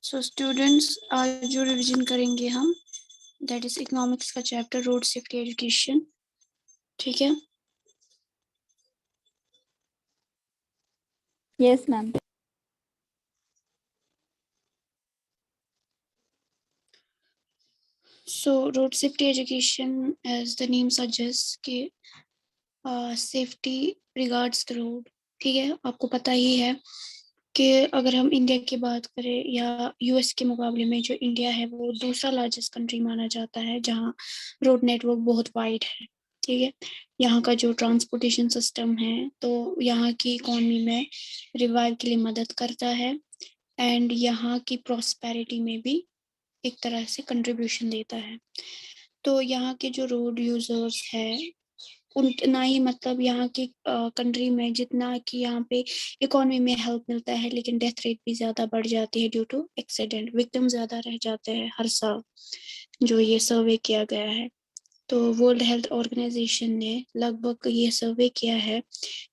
So students, आज जो revision करेंगे हम दैट इज इकोनॉमिक्स का चैप्टर रोड सेफ्टी एजुकेशन। ठीक है। Yes ma'am. So road safety education as the name suggest कि सेफ्टी रिगार्ड्स द रोड। ठीक है, आपको पता ही है कि अगर हम इंडिया की बात करें या यूएस के मुकाबले में जो इंडिया है वो दूसरा लार्जेस्ट कंट्री माना जाता है जहाँ रोड नेटवर्क बहुत वाइड है। ठीक है, यहाँ का जो ट्रांसपोर्टेशन सिस्टम है तो यहाँ की इकोनॉमी में रिवाइव के लिए मदद करता है एंड यहाँ की प्रॉस्पेरिटी में भी एक तरह से कंट्रीब्यूशन देता है। तो यहाँ के जो रोड यूजर्स है उतना ही मतलब यहाँ की कंट्री में जितना कि यहाँ पे इकोनॉमी में हेल्प मिलता है लेकिन डेथ रेट भी ज्यादा बढ़ जाती है ड्यू टू एक्सीडेंट, विक्टिम ज्यादा रह जाते हैं हर साल, जो ये सर्वे किया गया है। तो वर्ल्ड हेल्थ ऑर्गेनाइजेशन ने लगभग ये सर्वे किया है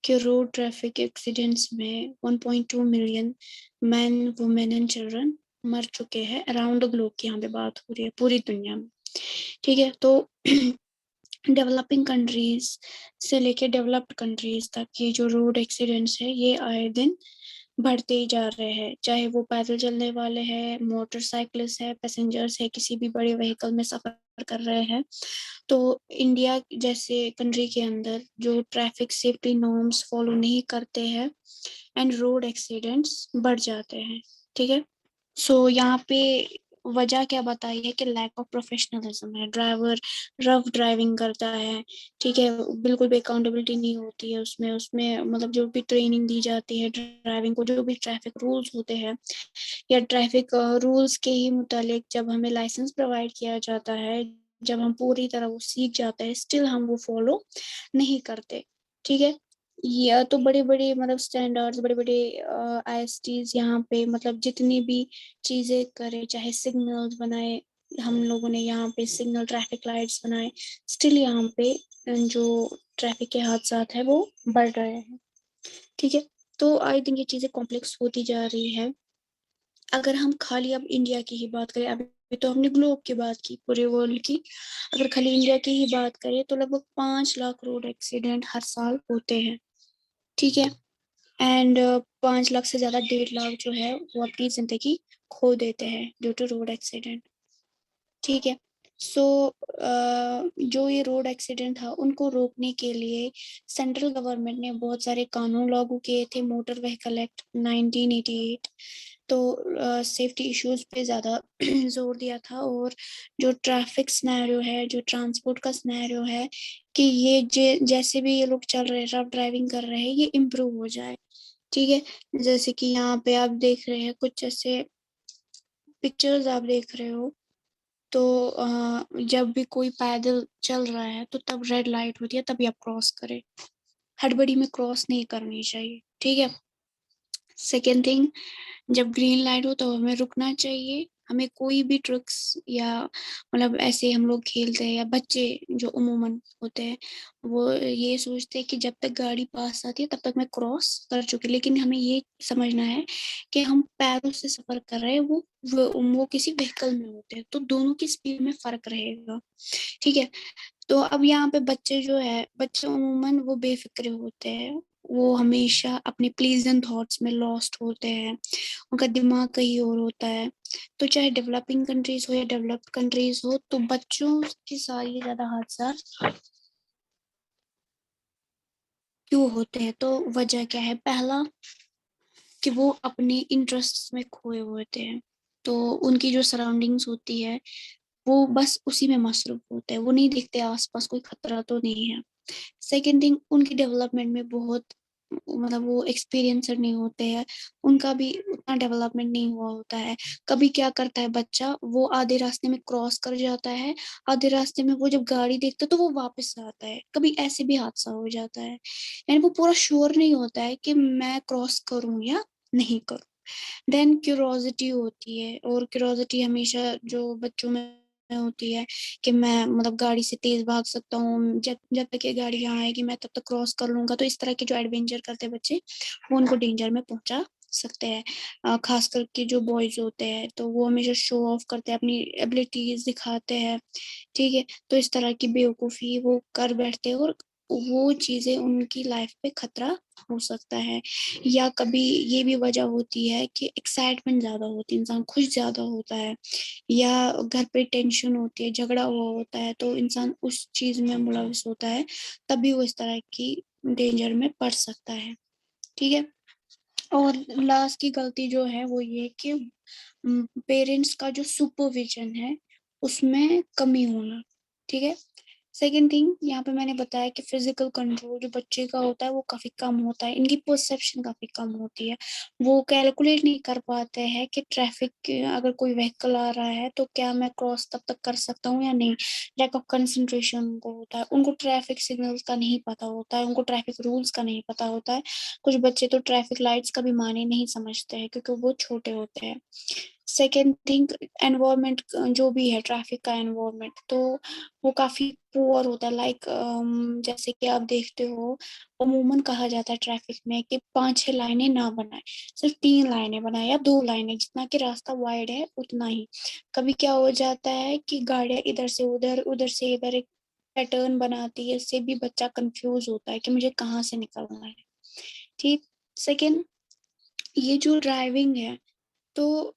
कि रोड ट्रैफिक एक्सीडेंट्स में 1.2 million man women and children मर चुके हैं अराउंड द ग्लोब की यहाँ पे बात हो रही है पूरी दुनिया में। ठीक है, तो डेवलपिंग कंट्रीज से लेके डेवलप्ड कंट्रीज तक ये जो रोड एक्सीडेंट्स है ये आए दिन बढ़ते ही जा रहे हैं, चाहे वो पैदल चलने वाले हैं, मोटरसाइकिल्स है, पैसेंजर्स है, किसी भी बड़े व्हीकल में सफर कर रहे हैं। तो इंडिया जैसे कंट्री के अंदर जो ट्रैफिक सेफ्टी नॉर्म्स फॉलो नहीं करते हैं एंड रोड एक्सीडेंट्स बढ़ जाते हैं। ठीक है, सो यहाँ पे वजह क्या बताई है कि लैक ऑफ प्रोफेशनलिज्म है, ड्राइवर रफ ड्राइविंग करता है। ठीक है, बिल्कुल भी अकाउंटेबिलिटी नहीं होती है उसमें उसमें मतलब जो भी ट्रेनिंग दी जाती है ड्राइविंग को, जो भी ट्रैफिक रूल्स होते हैं या ट्रैफिक रूल्स के ही मुतालिक जब हमें लाइसेंस प्रोवाइड किया जाता है, जब हम पूरी तरह वो सीख जाते हैं स्टिल हम वो फॉलो नहीं करते। ठीक है, या तो बड़े बड़े मतलब स्टैंडर्ड्स, बड़े बड़े आईएसटीज यहाँ पे मतलब जितनी भी चीजें करे, चाहे सिग्नल्स बनाए, हम लोगों ने यहाँ पे सिग्नल ट्रैफिक लाइट्स बनाए, स्टिल यहाँ पे जो ट्रैफिक के हादसात है वो बढ़ रहे हैं। ठीक है, तो आई थिंक ये चीजें कॉम्प्लेक्स होती जा रही है। अगर हम खाली अब इंडिया की ही बात करें, अभी तो हमने ग्लोब की बात की पूरे वर्ल्ड की, अगर खाली इंडिया की ही बात करें तो लगभग 5 लाख रोड एक्सीडेंट हर साल होते हैं। ठीक है, एंड 5 लाख से ज्यादा 1.5 लाख जो है वो अपनी जिंदगी खो देते हैं ड्यू टू रोड एक्सीडेंट। ठीक है, सो जो ये रोड एक्सीडेंट था उनको रोकने के लिए सेंट्रल गवर्नमेंट ने बहुत सारे कानून लागू किए थे, मोटर व्हीकल एक्ट 1988। तो सेफ्टी इश्यूज पे ज़्यादा जोर दिया था और जो ट्रैफिक सिनेरियो है, जो ट्रांसपोर्ट का सिनेरियो है कि ये जैसे भी ये लोग चल रहे हैं, रफ ड्राइविंग कर रहे हैं, ये इम्प्रूव हो जाए। ठीक है, जैसे कि यहाँ पे आप देख रहे हैं कुछ ऐसे पिक्चर्स आप देख रहे हो, तो जब भी कोई पैदल चल रहा है तो तब रेड लाइट होती है तभी आप क्रॉस करें, हड़बड़ी में क्रॉस नहीं करनी चाहिए। ठीक है, सेकेंड थिंग, जब ग्रीन लाइट हो तो हमें रुकना चाहिए। हमें कोई भी ट्रिक्स या मतलब ऐसे हम लोग खेलते हैं या बच्चे जो उमूमन होते हैं वो ये सोचते हैं कि जब तक गाड़ी पास आती है तब तक मैं क्रॉस कर चुकी, लेकिन हमें ये समझना है कि हम पैरों से सफर कर रहे हैं, वो किसी व्हीकल में होते हैं तो दोनों की स्पीड में फर्क रहेगा। ठीक है, तो अब यहाँ पे बच्चे जो है, बच्चे उमूमन वो बेफिक्रे होते हैं, वो हमेशा अपने प्लीजेंट थॉट्स में लॉस्ट होते हैं, उनका दिमाग कहीं और होता है। तो चाहे डेवलपिंग कंट्रीज हो या डेवलप्ड कंट्रीज हो, तो बच्चों के साथ ये ज्यादा हादसा क्यों होते हैं? तो वजह क्या है? पहला कि वो अपने इंटरेस्ट में खोए हुए होते हैं, तो उनकी जो सराउंडिंग्स होती है वो बस उसी में मसरूफ होते हैं, वो नहीं देखते आसपास कोई खतरा तो नहीं है। सेकेंड थिंग, उनकी डेवलपमेंट में बहुत मतलब वो एक्सपीरियंसर नहीं होते हैं, उनका भी उतना डेवलपमेंट नहीं हुआ होता है। कभी क्या करता है बच्चा, वो आधे रास्ते में क्रॉस कर जाता है, आधे रास्ते में वो जब गाड़ी देखता है तो वो वापस आता है, कभी ऐसे भी हादसा हो जाता है। यानी वो पूरा श्योर नहीं होता है कि मैं क्रॉस करूं या नहीं करूं। देन क्यूरोसिटी होती है, और क्यूरोसिटी हमेशा जो बच्चों में होती है कि मैं मतलब गाड़ी से तेज भाग सकता हूँ, जब जब तक ये गाड़ी यहाँ आएगी मैं तब तक क्रॉस कर लूंगा। तो इस तरह के जो एडवेंचर करते हैं बच्चे वो उनको डेंजर में पहुंचा सकते हैं। खास करके जो बॉयज होते हैं तो वो हमेशा शो ऑफ करते हैं, अपनी एबिलिटीज दिखाते हैं, ठीक है। तो इस तरह की बेवकूफ़ी वो कर बैठते हैं और वो चीज़ें उनकी लाइफ पे खतरा हो सकता है। या कभी ये भी वजह होती है कि एक्साइटमेंट ज़्यादा होती है, इंसान खुश ज़्यादा होता है, या घर पे टेंशन होती है, झगड़ा हुआ होता है, तो इंसान उस चीज़ में मुलविस होता है, तभी वो इस तरह की डेंजर में पड़ सकता है, ठीक है। और लास्ट की गलती जो है वो ये कि पेरेंट्स का जो सुपरविजन है उसमें कमी होना, ठीक है। सेकेंड थिंग यहाँ पे मैंने बताया कि फिजिकल कंट्रोल जो बच्चे का होता है वो काफी कम होता है, इनकी परसेप्शन काफी कम होती है, वो कैलकुलेट नहीं कर पाते हैं कि ट्रैफिक अगर कोई व्हीकल आ रहा है तो क्या मैं क्रॉस तब तक कर सकता हूँ या नहीं। लैक ऑफ कंसंट्रेशन उनको होता है, उनको ट्रैफिक सिग्नल्स का नहीं पता होता है, उनको ट्रैफिक रूल्स का नहीं पता होता है। कुछ बच्चे तो ट्रैफिक लाइट्स का भी माने नहीं समझते हैं क्योंकि वो छोटे होते हैं। सेकेंड थिंग, एनवायरमेंट जो भी है, ट्रैफिक का एनवायरमेंट तो वो काफी पुअर होता है। लाइक जैसे कि आप देखते हो अमूमन कहा जाता है ट्रैफिक में कि 5-6 लाइनें ना बनाए, सिर्फ 3 लाइनें बनाए या 2 लाइनें, जितना कि रास्ता वाइड है उतना ही। कभी क्या हो जाता है कि गाड़ियां इधर से उधर, उधर से इधर एक पैटर्न बनाती है, इससे भी बच्चा कंफ्यूज होता है कि मुझे कहाँ से निकलना है, ठीक। सेकेंड, ये जो ड्राइविंग है तो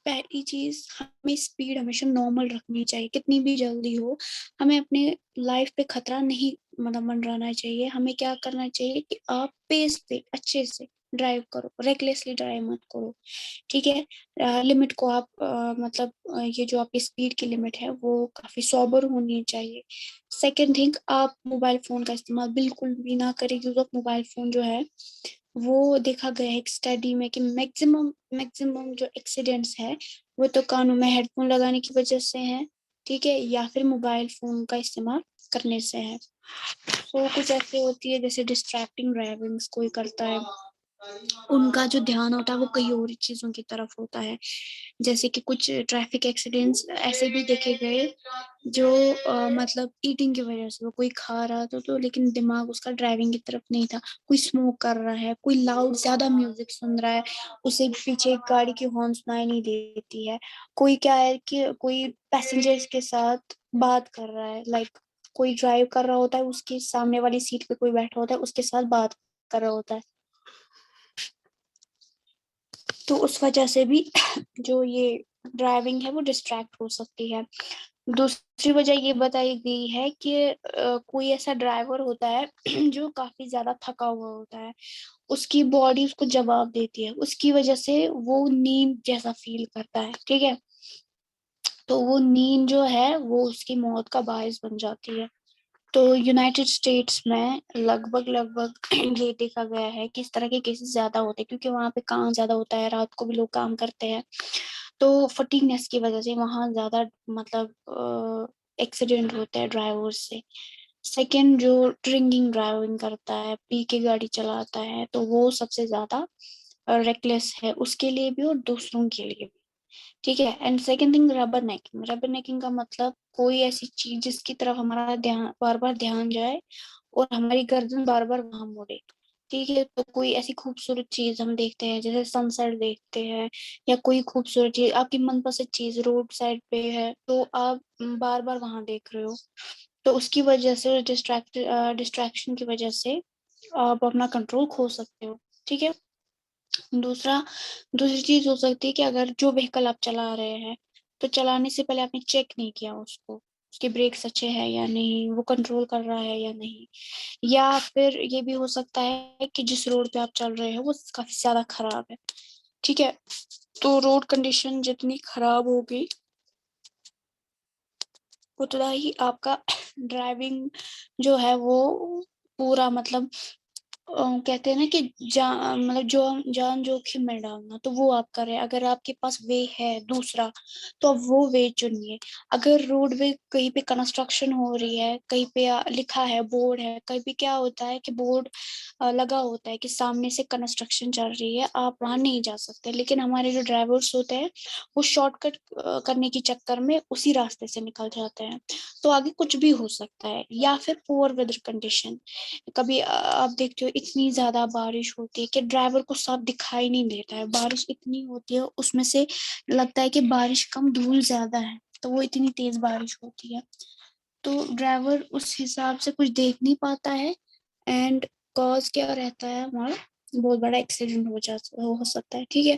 पहली चीज हमें स्पीड हमेशा नॉर्मल रखनी चाहिए, कितनी भी जल्दी हो हमें अपने लाइफ पे खतरा नहीं मतलब मंडराना चाहिए। हमें क्या करना चाहिए कि आप पेस पे अच्छे से ड्राइव करो, रेकलेसली ड्राइव मत करो, ठीक है। लिमिट को आप मतलब ये जो आपकी स्पीड की लिमिट है वो काफी सोबर होनी चाहिए। सेकेंड थिंग, आप मोबाइल फोन का इस्तेमाल बिल्कुल भी ना करें। यूज ऑफ मोबाइल फोन जो है वो देखा गया है एक स्टडी में कि मैक्सिमम मैक्सिमम जो एक्सीडेंट्स है वो तो कानों में हेडफोन लगाने की वजह से है, ठीक है, या फिर मोबाइल फोन का इस्तेमाल करने से है। तो कुछ ऐसे होती है जैसे डिस्ट्रैक्टिंग ड्राइविंग कोई करता है, उनका जो ध्यान होता है वो कई और चीजों की तरफ होता है। जैसे कि कुछ ट्रैफिक एक्सीडेंट्स ऐसे भी देखे गए जो मतलब ईटिंग की वजह से, वो कोई खा रहा था तो लेकिन दिमाग उसका ड्राइविंग की तरफ नहीं था, कोई स्मोक कर रहा है, कोई लाउड ज्यादा म्यूजिक सुन रहा है, उसे पीछे एक गाड़ी की हॉर्न सुनाई नहीं देती है, कोई क्या है कि कोई पैसेंजर्स के साथ बात कर रहा है, लाइक कोई ड्राइव कर रहा होता है, उसके सामने वाली सीट पे कोई बैठा होता है, उसके साथ बात कर रहा होता है, तो उस वजह से भी जो ये ड्राइविंग है वो डिस्ट्रैक्ट हो सकती है। दूसरी वजह ये बताई गई है कि कोई ऐसा ड्राइवर होता है जो काफी ज्यादा थका हुआ होता है, उसकी बॉडी उसको जवाब देती है, उसकी वजह से वो नींद जैसा फील करता है, ठीक है। तो वो नींद जो है वो उसकी मौत का बायस बन जाती है। तो यूनाइटेड स्टेट्स में लगभग लगभग ये देखा गया है कि इस तरह के केसेस ज्यादा होते हैं क्योंकि वहां पे काम ज्यादा होता है, रात को भी लोग काम करते हैं, तो फटीगनेस की वजह से वहां ज्यादा मतलब एक्सीडेंट होते हैं ड्राइवर से। सेकंड, जो ड्रिंकिंग ड्राइविंग करता है, पी के गाड़ी चलाता है, तो वो सबसे ज्यादा रेकलेस है, उसके लिए भी और दूसरों के लिए भी, ठीक है। And second thing, rubber necking. Rubber necking का मतलब कोई ऐसी चीज जिसकी तरफ हमारा ध्यान बार बार ध्यान जाए और हमारी गर्दन बार बार वहां मुड़े, ठीक है। तो कोई ऐसी खूबसूरत चीज हम देखते हैं जैसे सनसेट देखते हैं, या कोई खूबसूरत चीज आपकी मनपसंद चीज रोड साइड पे है तो आप बार बार वहां देख रहे हो, तो उसकी वजह से डिस्ट्रैक्शन की वजह से आप अपना कंट्रोल खो सकते हो, ठीक है। दूसरा दूसरी चीज हो सकती है कि अगर जो व्हीकल आप चला रहे हैं तो चलाने से पहले आपने चेक नहीं किया उसको, उसके ब्रेक्स अच्छे हैं या नहीं, वो कंट्रोल कर रहा है या नहीं। या फिर ये भी हो सकता है कि जिस रोड पे आप चल रहे हो वो काफी ज्यादा खराब है, ठीक है। तो रोड कंडीशन जितनी खराब होगी उतना ही आपका ड्राइविंग जो है वो पूरा मतलब कहते हैं ना कि जान मतलब जो जान जोखिम में डालना, तो वो आप कर रहे हैं। अगर आपके पास वे है दूसरा तो आप वो वे चुनिए। अगर रोड वे कहीं पे कंस्ट्रक्शन हो रही है, कहीं पे लिखा है बोर्ड है, कहीं पे क्या होता है कि बोर्ड लगा होता है कि सामने से कंस्ट्रक्शन चल रही है, आप वहां नहीं जा सकते, लेकिन हमारे जो ड्राइवर्स होते हैं वो शॉर्टकट करने के चक्कर में उसी रास्ते से निकल जाते हैं, तो आगे कुछ भी हो सकता है। या फिर पुअर वेदर कंडीशन, कभी आप देखते हो इतनी ज्यादा बारिश होती है कि ड्राइवर को साफ दिखाई नहीं देता है, बारिश इतनी होती है उसमें से लगता है कि बारिश कम धूल ज्यादा है, तो वो इतनी तेज बारिश होती है, तो ड्राइवर उस हिसाब से कुछ देख नहीं पाता है, एंड कॉज क्या रहता है हमारा, बहुत बड़ा एक्सीडेंट हो सकता है। ठीक है,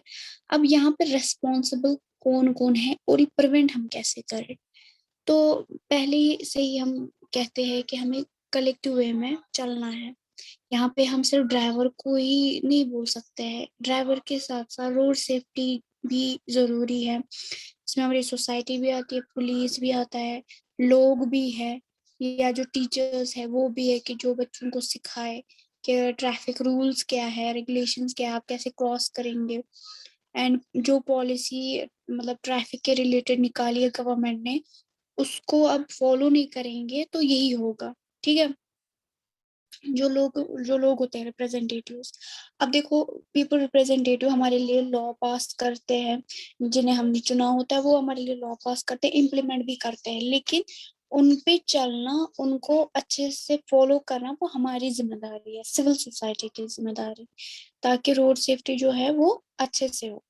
अब यहाँ पे रेस्पॉन्सिबल कौन कौन है और ये प्रिवेंट हम कैसे करें। तो पहले से ही हम कहते हैं कि हमें कलेक्टिव वे में चलना है। यहाँ पे हम सिर्फ ड्राइवर को ही नहीं बोल सकते हैं, ड्राइवर के साथ साथ रोड सेफ्टी भी जरूरी है। इसमें हमारी सोसाइटी भी आती है, पुलिस भी आता है, लोग भी है, या जो टीचर्स है वो भी है कि जो बच्चों को सिखाए कि ट्रैफिक रूल्स क्या है, रेगुलेशंस क्या है, आप कैसे क्रॉस करेंगे। एंड जो पॉलिसी मतलब ट्रैफिक के रिलेटेड निकाली है गवर्नमेंट ने, उसको अब फॉलो नहीं करेंगे तो यही होगा। ठीक है, जो लोग होते हैं रिप्रेजेंटेटिव्स, अब देखो पीपल रिप्रेजेंटेटिव हमारे लिए लॉ पास करते हैं, जिन्हें हमने चुना होता है वो हमारे लिए लॉ पास करते हैं, इम्प्लीमेंट भी करते हैं, लेकिन उन पे चलना, उनको अच्छे से फॉलो करना वो हमारी जिम्मेदारी है, सिविल सोसाइटी की जिम्मेदारी, ताकि रोड सेफ्टी जो है वो अच्छे से हो।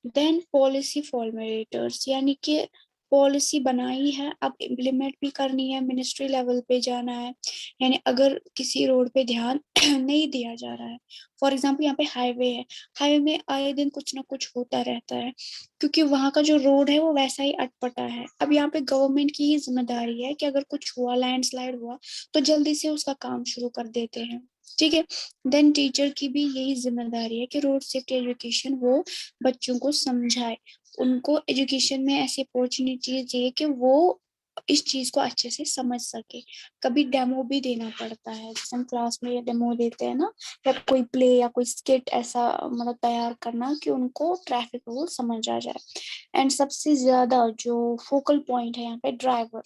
देन पॉलिसी फॉर्मुलेटर्स, यानी कि पॉलिसी बनाई है, अब इम्प्लीमेंट भी करनी है, मिनिस्ट्री लेवल पे जाना है। यानी अगर किसी रोड पे ध्यान नहीं दिया जा रहा है, फॉर एग्जांपल यहाँ पे हाईवे है, हाईवे में आए दिन कुछ ना कुछ होता रहता है, क्योंकि वहां का जो रोड है वो वैसा ही अटपटा है। अब यहाँ पे गवर्नमेंट की ही जिम्मेदारी है कि अगर कुछ हुआ, लैंडस्लाइड हुआ, तो जल्दी से उसका काम शुरू कर देते हैं। ठीक है, देन टीचर की भी यही जिम्मेदारी है कि रोड सेफ्टी एजुकेशन वो बच्चों को समझाए, उनको एजुकेशन में ऐसी अपॉर्चुनिटीज चाहिए कि वो इस चीज को अच्छे से समझ सके। कभी डेमो भी देना पड़ता है, जैसे हम क्लास में डेमो देते हैं ना, या कोई प्ले या कोई स्किट ऐसा मतलब तैयार करना कि उनको ट्रैफिक रूल समझ आ जाए। एंड सबसे ज्यादा जो फोकल पॉइंट है यहाँ पे ड्राइवर,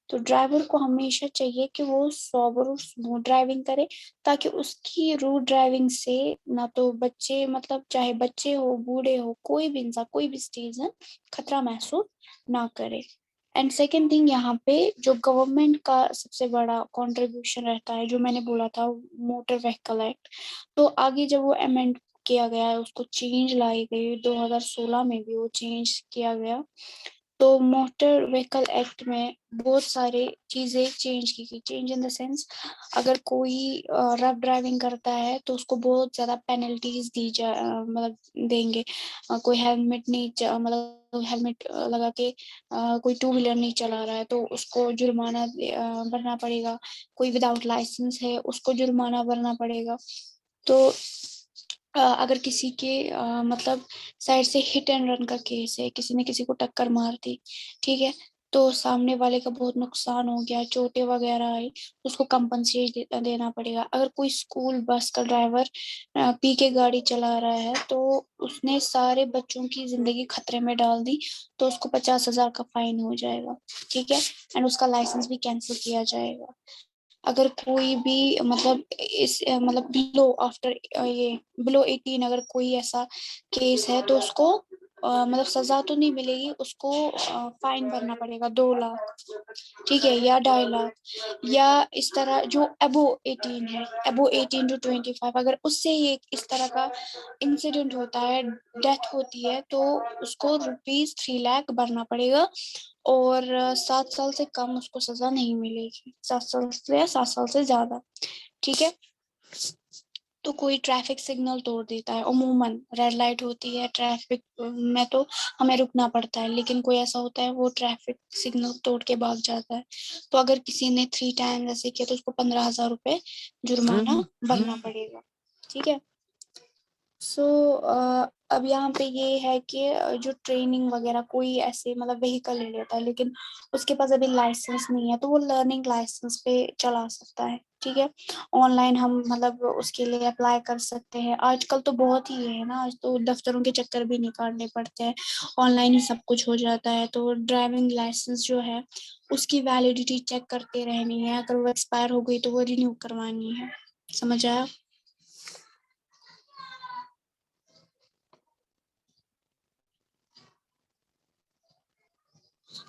तो ड्राइवर को हमेशा चाहिए कि वो सोबर और स्मूथ ड्राइविंग करे, ताकि उसकी रूट ड्राइविंग से ना तो बच्चे, मतलब चाहे बच्चे हो, बूढ़े हो, कोई भी इंसान, कोई भी सिटीजन खतरा महसूस ना करे। एंड सेकेंड थिंग, यहाँ पे जो गवर्नमेंट का सबसे बड़ा कंट्रीब्यूशन रहता है, जो मैंने बोला था मोटर व्हीकल एक्ट, तो आगे जब वो अमेंड किया गया है, उसको चेंज लाई गई 2016 में भी वो चेंज किया गया, तो मोटर व्हीकल एक्ट में बहुत सारे चीजें चेंज की गई। चेंज इन द सेंस, अगर कोई रफ ड्राइविंग करता है तो उसको बहुत ज्यादा पेनल्टीज दी जा मतलब देंगे। कोई हेलमेट नहीं मतलब हेलमेट लगा के कोई टू व्हीलर नहीं चला रहा है तो उसको जुर्माना भरना पड़ेगा, कोई विदाउट लाइसेंस है उसको जुर्माना भरना पड़ेगा। तो अगर किसी के मतलब साइड से हिट एंड रन का केस है, किसी ने किसी को टक्कर मार दी, ठीक है, तो सामने वाले का बहुत नुकसान हो गया, चोटें वगैरह आई, उसको कंपनसेशन देना पड़ेगा। अगर कोई स्कूल बस का ड्राइवर पी के गाड़ी चला रहा है तो उसने सारे बच्चों की जिंदगी खतरे में डाल दी, तो उसको 50,000 का फाइन हो जाएगा। ठीक है, एंड उसका लाइसेंस भी कैंसिल किया जाएगा। अगर कोई भी मतलब इस मतलब बिलो आफ्टर ये बिलो 18 अगर कोई ऐसा केस है तो उसको मतलब सजा तो नहीं मिलेगी, उसको फाइन भरना पड़ेगा 2 लाख, ठीक है, या 2.5 लाख, या इस तरह जो अबो 18 है, अबो 18 to 25, अगर उससे ये इस तरह का इंसिडेंट होता है, डेथ होती है, तो उसको ₹3 लाख भरना पड़ेगा, और 7 साल से कम उसको सजा नहीं मिलेगी, 7 साल से या 7 साल से ज्यादा। ठीक है, तो कोई ट्रैफिक सिग्नल तोड़ देता है, अमूमन रेड लाइट होती है ट्रैफिक में तो हमें रुकना पड़ता है, लेकिन कोई ऐसा होता है वो ट्रैफिक सिग्नल तोड़ के भाग जाता है, तो अगर किसी ने 3 टाइम ऐसे किया तो उसको 15,000 रुपए जुर्माना भरना पड़ेगा। ठीक है, सो अब यहाँ पे ये है कि जो ट्रेनिंग वगैरह कोई ऐसे मतलब व्हीकल ले लेता है लेकिन उसके पास अभी लाइसेंस नहीं है, तो वो लर्निंग लाइसेंस पे चला सकता है। ठीक है, ऑनलाइन हम मतलब उसके लिए अप्लाई कर सकते हैं, आजकल तो बहुत ही है ना, आज तो दफ्तरों के चक्कर भी नहीं काटने पड़ते हैं, ऑनलाइन ही सब कुछ हो जाता है। तो ड्राइविंग लाइसेंस जो है उसकी वैलिडिटी चेक करते रहनी है, अगर वो एक्सपायर हो गई तो वो रिन्यू करवानी है। समझ आया?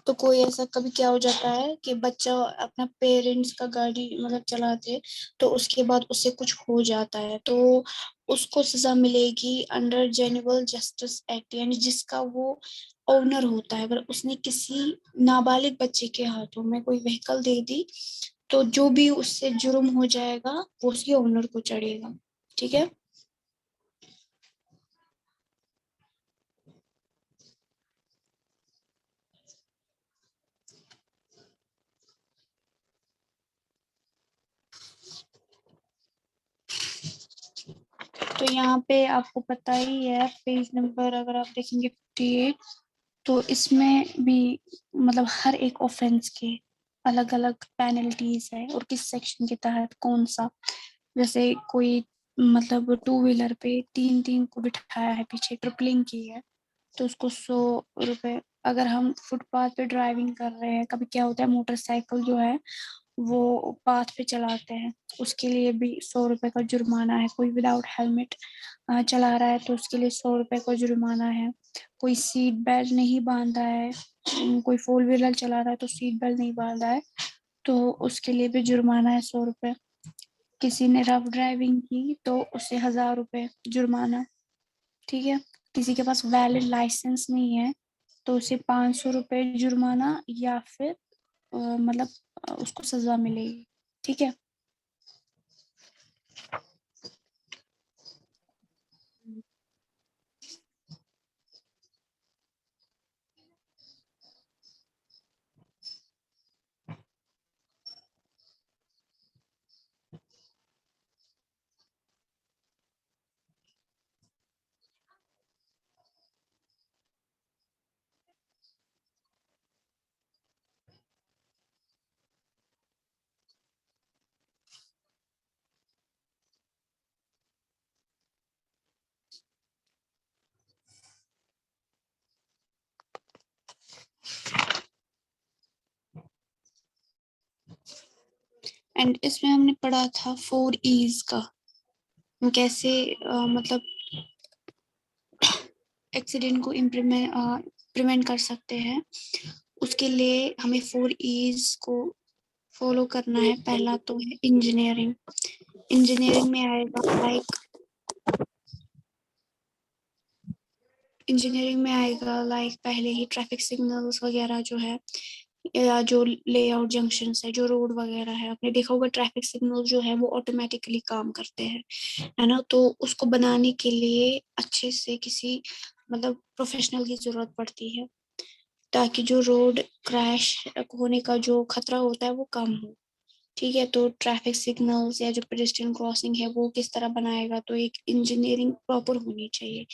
तो कोई ऐसा कभी क्या हो जाता है कि बच्चा अपना पेरेंट्स का गाड़ी मतलब चलाते, तो उसके बाद उससे कुछ हो जाता है, तो उसको सजा मिलेगी अंडर जेन्युइन जस्टिस एक्ट, यानी जिसका वो ओनर होता है। अगर उसने किसी नाबालिग बच्चे के हाथों में कोई व्हीकल दे दी, तो जो भी उससे जुर्म हो जाएगा वो उसके ओनर को चढ़ेगा। ठीक है। तो यहाँ पे आपको पता ही है, पेज नंबर अगर आप देखेंगे 58, तो इसमें भी मतलब हर एक ऑफेंस के अलग अलग पेनल्टीज है, और किस सेक्शन के तहत कौन सा। जैसे कोई मतलब टू व्हीलर पे तीन तीन को बिठाया है, पीछे ट्रिपलिंग की है, तो उसको 100 रुपए। अगर हम फुटपाथ पे ड्राइविंग कर रहे हैं, कभी क्या होता है मोटरसाइकिल जो है वो पाथ पे चलाते हैं, उसके लिए भी 100 रुपए का जुर्माना है। कोई विदाउट हेलमेट चला रहा है तो उसके लिए 100 रुपए का जुर्माना है। कोई सीट बेल्ट नहीं बांधा है, कोई फोर व्हीलर चला रहा है तो सीट बेल्ट नहीं बांधा है, तो उसके लिए भी जुर्माना है 100 रुपए। किसी ने रफ ड्राइविंग की तो उसे 1000 रुपए जुर्माना। ठीक है। किसी के पास वैलिड लाइसेंस नहीं है तो उसे 500 रुपए जुर्माना, या फिर मतलब उसको सजा मिलेगी। ठीक है। एंड इसमें हमने पढ़ा था 4 E's का, हम कैसे मतलब एक्सीडेंट को प्रिवेंट कर सकते हैं। उसके लिए हमें 4 E's को फॉलो करना है। पहला तो है इंजीनियरिंग। इंजीनियरिंग में आएगा लाइक पहले ही ट्रैफिक सिग्नल्स वगैरह जो है, या जो लेआउट जंक्शंस है, जो रोड वगैरह है, आपने देखा होगा ट्रैफिक सिग्नल जो है वो ऑटोमेटिकली काम करते हैं, है ना। तो उसको बनाने के लिए अच्छे से किसी मतलब प्रोफेशनल की जरूरत पड़ती है, ताकि जो रोड क्रैश होने का जो खतरा होता है वो कम हो। ठीक है। तो ट्रैफिक सिग्नल्स या जो पेडेस्ट्रियन क्रॉसिंग है वो किस तरह बनाएगा, तो एक इंजीनियरिंग प्रॉपर होनी चाहिए।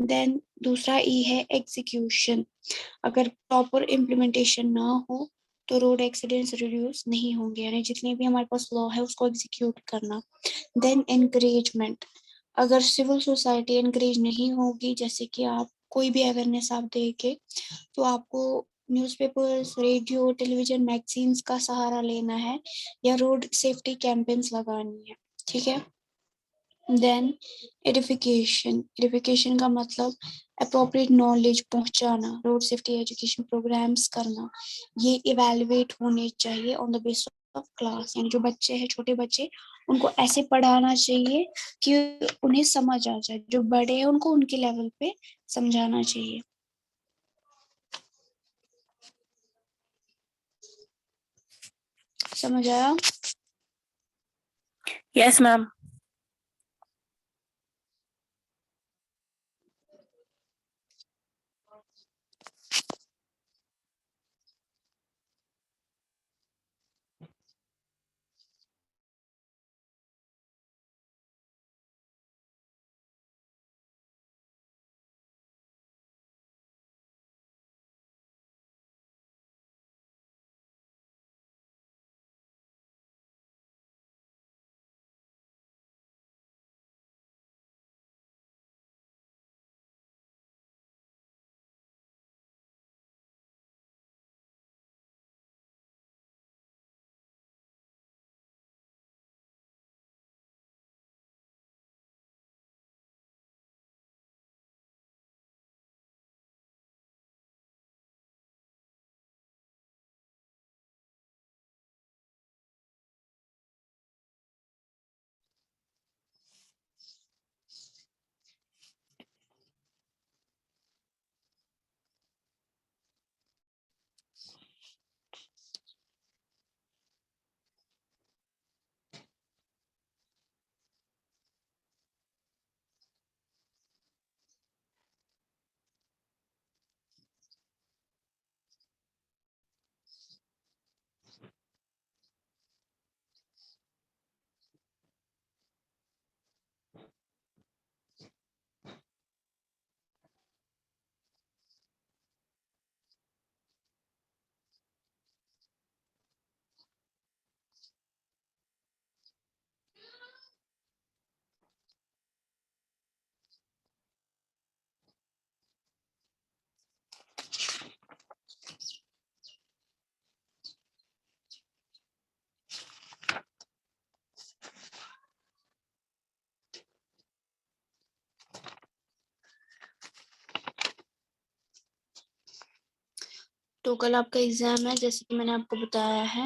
देन दूसरा ई है एग्जीक्यूशन। अगर प्रॉपर इम्प्लीमेंटेशन ना हो तो रोड एक्सीडेंट्स रिड्यूस नहीं होंगे, यानी जितने भी हमारे पास लॉ है उसको एग्जीक्यूट करना। Then encouragement. अगर सिविल सोसाइटी एनकरेज नहीं होगी, जैसे कि आप कोई भी अवेयरनेस आप देके, तो आपको न्यूज़पेपर्स, रेडियो, टेलीविजन, मैगजीन्स का सहारा लेना है, या रोड सेफ्टी कैंपेन्स लगानी है। ठीक है। Then edification. एडिफिकेशन का मतलब अप्रोप्रिएट नॉलेज पहुंचाना, रोड सेफ्टी एजुकेशन प्रोग्राम्स करना। ये इवेलुएट होने चाहिए on the basis of class, यानी जो बच्चे हैं, छोटे बच्चे, उनको ऐसे पढ़ाना चाहिए कि उन्हें समझ आ जाए, जो बड़े हैं उनको उनके लेवल पे समझाना चाहिए। समझ आया? Yes ma'am. तो कल आपका एग्जाम है, जैसे कि मैंने आपको बताया है।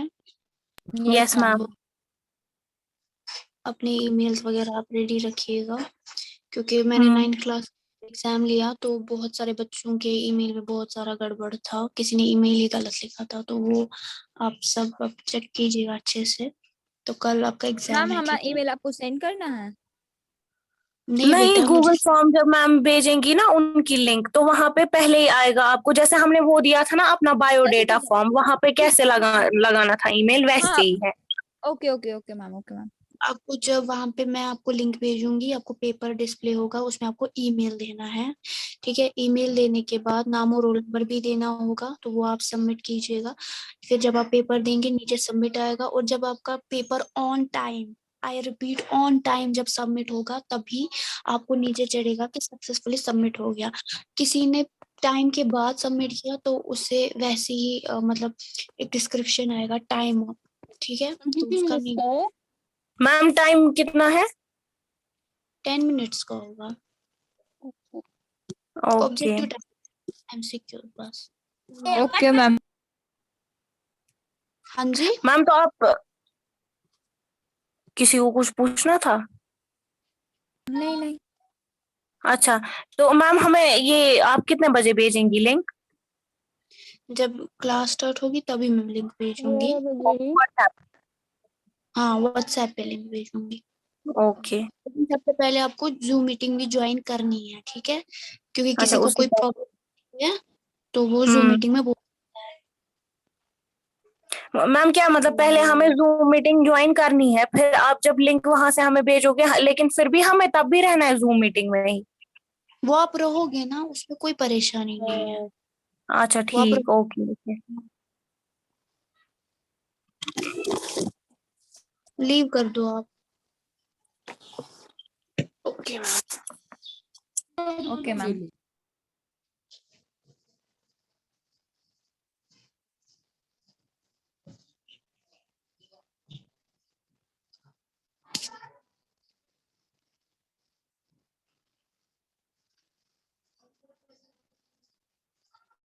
Yes ma'am. तो अपने ईमेल्स वगैरह आप रेडी रखिएगा, क्योंकि मैंने 9th क्लास एग्जाम लिया तो बहुत सारे बच्चों के ईमेल में बहुत सारा गड़बड़ था, किसी ने ईमेल ही गलत लिखा था, तो वो आप सब अब चेक कीजिएगा अच्छे से। तो कल आपका एग्जाम मैम है, हमारा ठीक है? ईमेल आपको सेंड करना है? नहीं नहीं, बेटा, मुझे गूगल फॉर्म जब मैम भेजेंगी ना उनकी लिंक, तो वहां पे पहले ही आएगा आपको, जैसे हमने वो दिया था ना अपना बायोडेटा ठीक है। फॉर्म, वहां पे कैसे लगाना था ईमेल, वैसे हाँ, ही है। Okay okay okay ma'am, okay ma'am. आपको जब वहां पे मैं आपको लिंक भेजूंगी, आपको पेपर डिस्प्ले होगा, उसमें आपको ईमेल देना है, ठीक है? ईमेल देने के बाद नाम और रोल नंबर भी देना होगा, तो वो आप सबमिट कीजिएगा। फिर जब आप पेपर देंगे, नीचे सबमिट आएगा, और जब आपका paper on time, I repeat on time, जब सबमिट होगा तभी आपको नीचे चढ़ेगा कि सक्सेसफुली सबमिट हो गया। किसी ने टाइम के बाद सबमिट किया तो उससे वैसे ही मतलब एक डिस्क्रिप्शन आएगा टाइम, ठीक है? तो उसका नहीं, मैम टाइम कितना है? 10 मिनट्स का होगा। ओके। ऑब्जेक्टिव टाइप एमसीक्यू बस। Okay ma'am. हाँ जी। मैम तो आप किसी को कुछ पूछना था? नहीं नहीं। अच्छा, तो मैम हमें ये आप कितने बजे भेजेंगी लिंक? जब क्लास स्टार्ट होगी तभी मैं लिंक भेजूंगी। व्हाट्सएप? हाँ, व्हाट्सएप पे लिंक भेजूंगी। ओके। लेकिन सबसे पहले आपको जूम मीटिंग भी ज्वाइन करनी है, ठीक है? क्योंकि अच्छा, किसी को उसके कोई बाद। प्रॉब्लम है तो वो जूम हम्म। मीटिंग में बोल। मैम क्या मतलब पहले हमें जूम मीटिंग ज्वाइन करनी है, फिर आप जब लिंक वहां से हमें भेजोगे, लेकिन फिर भी हमें तब भी रहना है जूम मीटिंग में ही? वो आप रहोगे ना, उसमें कोई परेशानी नहीं है। अच्छा वो आप ठीक, ओके ओके। लीव कर दो आप। Okay ma'am. Okay ma'am.